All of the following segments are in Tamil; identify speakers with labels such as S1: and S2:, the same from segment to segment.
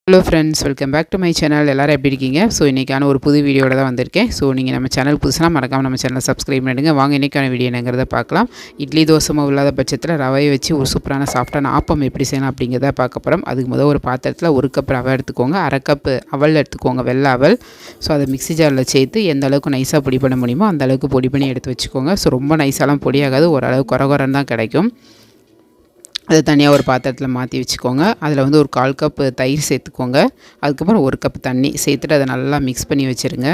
S1: Hello friends, welcome back to my channel. எல்லாரும் எப்படி இருக்கீங்க? ஸோ இன்றைக்கான ஒரு புது வீடியோட தான் வந்திருக்கேன். ஸோ நீங்கள் நம்ம சேனல் புதுசுனா மறக்காமல் நம்ம சேனலை சப்ஸ்கிரைப் பண்ணிடுங்க. வாங்க இன்றைக்கான வீடியோ என்னங்கிறத பார்க்கலாம். இட்லி தோசை மாவு இல்லாத பட்சத்தில் ரவையை வச்சு ஒரு சூப்பரான சாஃப்டான ஆப்பம் எப்படி செய்யலாம் அப்படிங்கிறத பார்க்க போகிறோம். அதுக்கு முதல் ஒரு பாத்திரத்தில் 1 கப் ரவை எடுத்துக்கோங்க, 1/2 கப் அவல் எடுத்துக்கோங்க, வெள்ளை அவல். ஸோ அதை மிக்ஸி ஜாரில் சேர்த்து எந்த அளவுக்கு நைஸாக பொடி பண்ண முடியுமோ அந்த அளவுக்கு பொடி பண்ணி எடுத்து வச்சுக்கோங்க. ஸோ ரொம்ப நைஸாலாம் பொடியாகாது, ஓரளவு குறகுறன்னு தான் கிடைக்கும். அதை தனியாக ஒரு பாத்திரத்தில் மாற்றி வச்சுக்கோங்க. அதில் வந்து ஒரு 1/4 கப் தயிர் சேர்த்துக்கோங்க. அதுக்கப்புறம் 1 கப் தண்ணி சேர்த்துட்டு அதை நல்லா மிக்ஸ் பண்ணி வச்சுருங்க.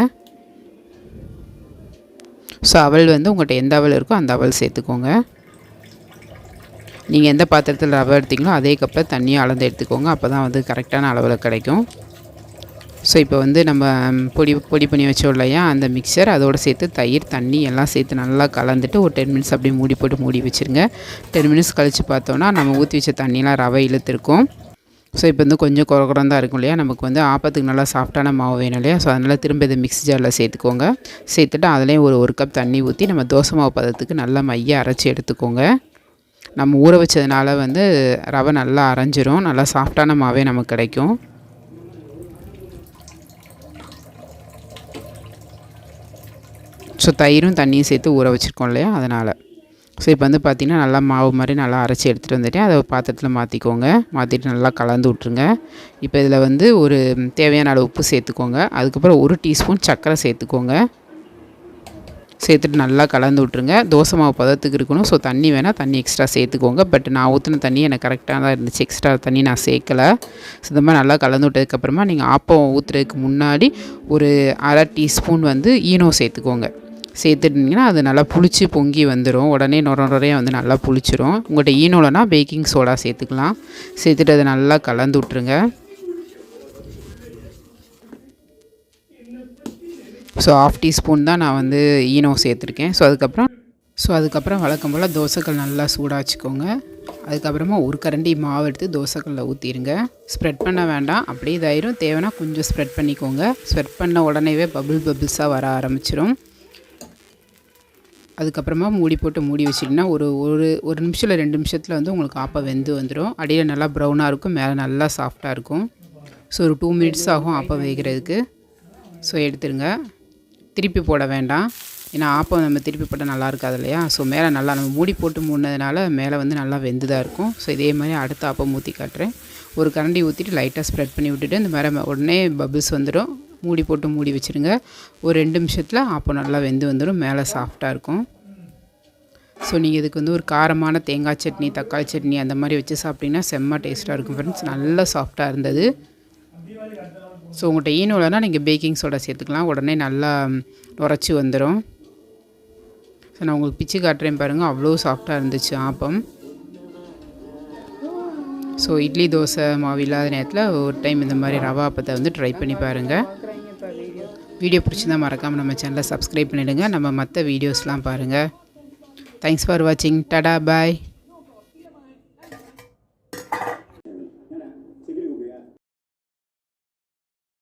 S1: ஸோ அவல் வந்து உங்கள்கிட்ட எந்த அவல் இருக்கோ அந்த அவல் சேர்த்துக்கோங்க. நீங்கள் எந்த பாத்திரத்தில் ரவை எடுத்திங்களோ அதே கப்பில் தண்ணியை அளந்து எடுத்துக்கோங்க. அப்போ தான் வந்து கரெக்டான அளவில் கிடைக்கும். ஸோ இப்போ வந்து நம்ம பொடி பண்ணி வச்சோம் இல்லையா, அந்த மிக்சர் அதோடு சேர்த்து தயிர் தண்ணி எல்லாம் சேர்த்து நல்லா கலந்துட்டு ஒரு 10 மினிட்ஸ் அப்படியே மூடி வச்சுருங்க. 10 மினிட்ஸ் கழித்து பார்த்தோன்னா நம்ம ஊற்றி வச்ச தண்ணியெலாம் ரவை இழுத்துருக்கும். ஸோ இப்போ வந்து கொஞ்சம் குறகுறம் தான் இருக்கும் இல்லையா, நமக்கு வந்து ஆப்பத்துக்கு நல்லா சாஃப்டான மாவு வேணும் இல்லையா. ஸோ அதனால் திரும்ப இதை மிக்ஸி ஜாரில் சேர்த்துக்கோங்க. சேர்த்துட்டு அதுலேயும் ஒரு கப் தண்ணி ஊற்றி நம்ம தோசை மாவு பதத்துக்கு நல்லா மைய அரைச்சி எடுத்துக்கோங்க. நம்ம ஊற வச்சதுனால வந்து ரவை நல்லா அரைஞ்சிரும், நல்லா சாஃப்டான மாவே நமக்கு கிடைக்கும். ஸோ தயிரும் தண்ணியும் சேர்த்து ஊற வச்சுருக்கோம் இல்லையா, அதனால். ஸோ இப்போ வந்து பார்த்திங்கன்னா நல்லா மாவு மாதிரி நல்லா அரைச்சி எடுத்துகிட்டு வந்துட்டேன். அதை பாத்திரத்தில் மாற்றிக்கோங்க. மாற்றிட்டு நல்லா கலந்து விட்ருங்க. இப்போ இதில் வந்து ஒரு தேவையான அளவு உப்பு சேர்த்துக்கோங்க. அதுக்கப்புறம் 1 டீஸ்பூன் சர்க்கரை சேர்த்துக்கோங்க. சேர்த்துட்டு நல்லா கலந்து விட்ருங்க. தோசை மாவு பதத்துக்கு இருக்கணும். ஸோ தண்ணி வேணால் தண்ணி எக்ஸ்ட்ரா சேர்த்துக்கோங்க. பட் நான் ஊற்றின தண்ணி எனக்கு கரெக்டாக தான் இருந்துச்சு, எக்ஸ்ட்ரா தண்ணி நான் சேர்க்கலை. ஸோ இந்த மாதிரி நல்லா கலந்து விட்டதுக்கப்புறமா நீங்கள் ஆப்பம் ஊற்றுறதுக்கு முன்னாடி ஒரு 1/2 டீஸ்பூன் வந்து ஈனோ சேர்த்துக்கோங்க. சேர்த்துட்டிங்கன்னா அது நல்லா புளிச்சு பொங்கி வந்துடும். உடனே நுரையாக வந்து நல்லா புளிச்சிரும். உங்கள்கிட்ட ஈனோலனா பேக்கிங் சோடா சேர்த்துக்கலாம். சேர்த்துட்டு அதை நல்லா கலந்து விட்ருங்க. ஸோ 1/2 டீஸ்பூன் தான் நான் வந்து ஈனோ சேர்த்துருக்கேன். ஸோ அதுக்கப்புறம் வழக்கம் போல் தோசைக்கல் நல்லா சூடாச்சுக்கோங்க. அதுக்கப்புறமா ஒரு கரண்டி மாவு எடுத்து தோசைக்கல்லில் ஊற்றிடுங்க. ஸ்ப்ரெட் பண்ண வேண்டாம், அப்படியே இதாயிரும். தேவைன்னா கொஞ்சம் ஸ்ப்ரெட் பண்ணிக்கோங்க. ஸ்ப்ரெட் பண்ண உடனேவே பபிள்ஸாக வர ஆரம்பிச்சிடும். அதுக்கப்புறமா மூடி வச்சிட்டிங்கன்னா ஒரு நிமிஷம் இல்லை 2 நிமிஷத்தில் வந்து உங்களுக்கு ஆப்பம் வெந்து வந்துடும். அடியில் நல்லா ப்ரௌனாக இருக்கும், மேலே நல்லா சாஃப்டாக இருக்கும். ஸோ ஒரு 2 மினிட்ஸ் ஆகும் ஆப்பம் வேகிறதுக்கு. ஸோ எடுத்துருங்க. திருப்பி போட வேண்டாம், ஏன்னா ஆப்பம் நம்ம திருப்பி போட்டால் நல்லா இருக்காது இல்லையா. ஸோ மேலே நல்லா நம்ம மூடினதுனால மேலே வந்து நல்லா வெந்துதாக இருக்கும். ஸோ இதே மாதிரி அடுத்த ஆப்பம் ஊற்றி காட்டுறேன். ஒரு கரண்டி ஊற்றிட்டு லைட்டாக ஸ்ப்ரெட் பண்ணி விட்டுட்டு இந்த மாதிரி உடனே பபிள்ஸ் வந்துடும். மூடி வச்சுருங்க. ஒரு 2 நிமிஷத்தில் ஆப்பம் நல்லா வெந்து வந்துடும், மேலே சாஃப்டாக இருக்கும். ஸோ நீங்கள் இதுக்கு வந்து ஒரு காரமான தேங்காய் சட்னி, தக்காளி சட்னி அந்த மாதிரி வச்சு சாப்பிட்டிங்கன்னா செம்ம டேஸ்ட்டாக இருக்கும் ஃப்ரெண்ட்ஸ். நல்லா சாஃப்டாக இருந்தது. ஸோ உங்கள்கிட்ட ஈனோலனா நீங்கள் பேக்கிங் சோடா சேர்த்துக்கலாம், உடனே நல்லா உரைச்சி வந்துடும். ஸோ நான் உங்களுக்கு பிச்சு காட்டுறேன் பாருங்கள், அவ்வளோ சாஃப்டாக இருந்துச்சு ஆப்பம். ஸோ இட்லி தோசை மாவு இல்லாத நேரத்தில் ஒரு டைம் இந்த மாதிரி ரவா ஆப்பத்தை வந்து ட்ரை பண்ணி பாருங்கள். வீடியோ பிடிச்சிருந்தால் மறக்காமல் நம்ம சேனலை சப்ஸ்கிரைப் பண்ணிவிடுங்க. நம்ம மற்ற வீடியோஸ்லாம் பாருங்கள். தேங்க்ஸ் ஃபார் வாட்சிங். டாடா, பாய்.